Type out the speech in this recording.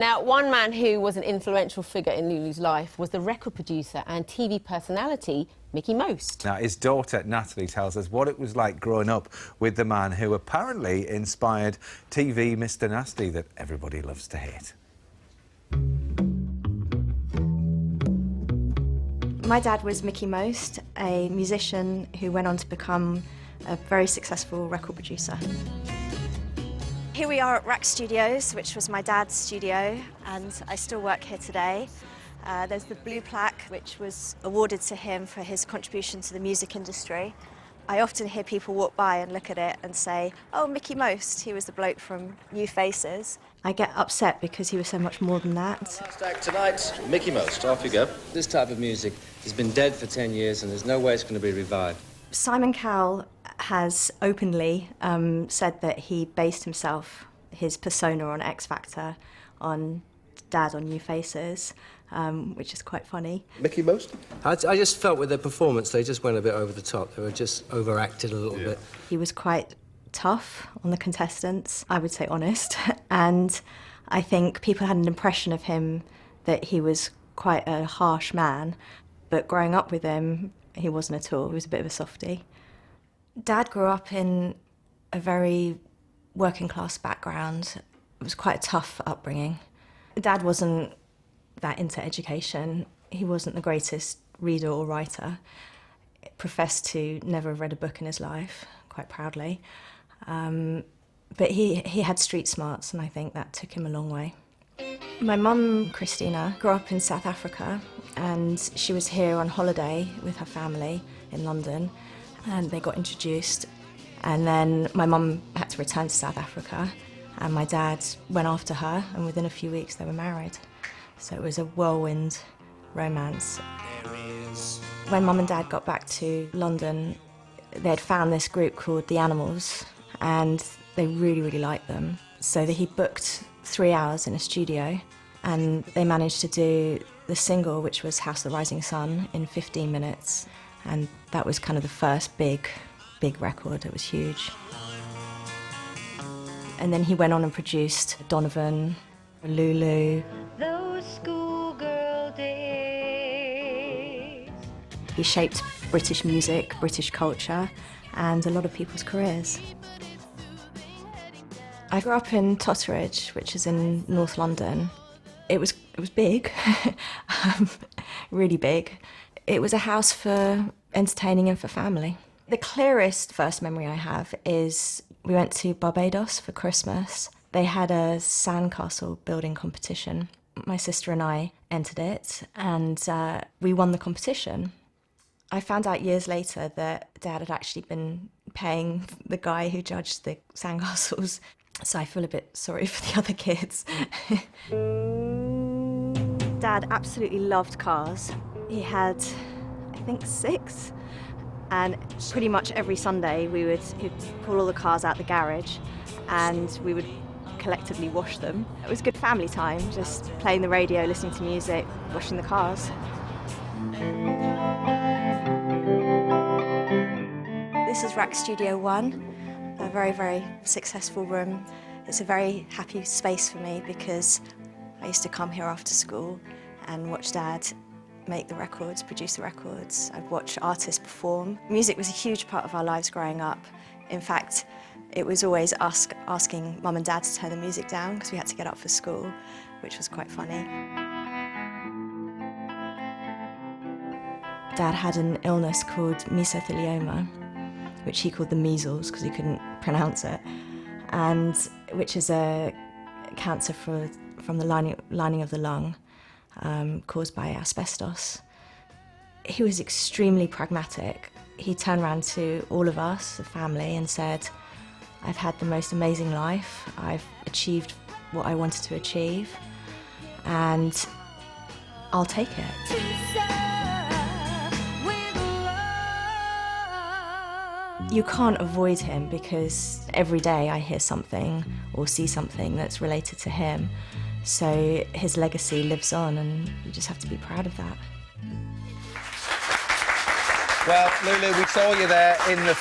Now, one man who was an influential figure in Lulu's life was the record producer and TV personality Mickie Most. Now, his daughter Natalie tells us what it was like growing up with the man who apparently inspired TV Mr Nasty that everybody loves to hate. My dad was Mickie Most, a musician who went on to become a very successful record producer. Here we are at Rack Studios, which was my dad's studio, and I still work here today. There's the blue plaque, which was awarded to him for his contribution to the music industry. I often hear people walk by and look at it and say, "Oh, Mickie Most, he was the bloke from New Faces." I get upset because he was so much more than that. Last act tonight, Mickie Most, off you go. This type of music has been dead for 10 years and there's no way it's going to be revived. Simon Cowell has openly said that he based his persona on X Factor, on Dad on New Faces, which is quite funny. Mickie Most? I just felt with their performance they just went a bit over the top. They were just overacted a little bit. He was quite tough on the contestants, I would say honest, and I think people had an impression of him that he was quite a harsh man, but growing up with him, he wasn't at all. He was a bit of a softie. Dad grew up in a very working class background. It was quite a tough upbringing. Dad wasn't that into education. He wasn't the greatest reader or writer. Professed to never have read a book in his life, quite proudly. But he had street smarts, and I think that took him a long way. My mum, Christina, grew up in South Africa, and she was here on holiday with her family in London, and they got introduced. And then my mum had to return to South Africa, and my dad went after her, and within a few weeks they were married. So it was a whirlwind romance. When Mum and Dad got back to London, they'd found this group called The Animals, and they really, really liked them. So he booked 3 hours in a studio, and they managed to do the single, which was House of the Rising Sun, in 15 minutes. And that was kind of the first big record. It was huge. And then he went on and produced Donovan, Lulu. Those schoolgirl days. He shaped British music, British culture, and a lot of people's careers. I grew up in Totteridge, which is in North London. It was big, really big. It was a house for entertaining and for family. The clearest first memory I have is we went to Barbados for Christmas. They had a sandcastle building competition. My sister and I entered it, and we won the competition. I found out years later that Dad had actually been paying the guy who judged the sandcastles, so I feel a bit sorry for the other kids. Dad absolutely loved cars. He had, I think, 6. And pretty much every Sunday he'd pull all the cars out the garage and we would collectively wash them. It was good family time, just playing the radio, listening to music, washing the cars. This is Rack Studio 1, a very, very successful room. It's a very happy space for me because I used to come here after school and watch Dad make the records, produce the records. I'd watch artists perform. Music was a huge part of our lives growing up. In fact, it was always us asking Mum and Dad to turn the music down because we had to get up for school, which was quite funny. Dad had an illness called mesothelioma, which he called the measles because he couldn't pronounce it, and which is a cancer from the lining of the lung, caused by asbestos. He was extremely pragmatic. He turned around to all of us, the family, and said, "I've had the most amazing life. I've achieved what I wanted to achieve, and I'll take it." You can't avoid him because every day I hear something or see something that's related to him. So his legacy lives on, and you just have to be proud of that. Well, Lulu, we saw you there in the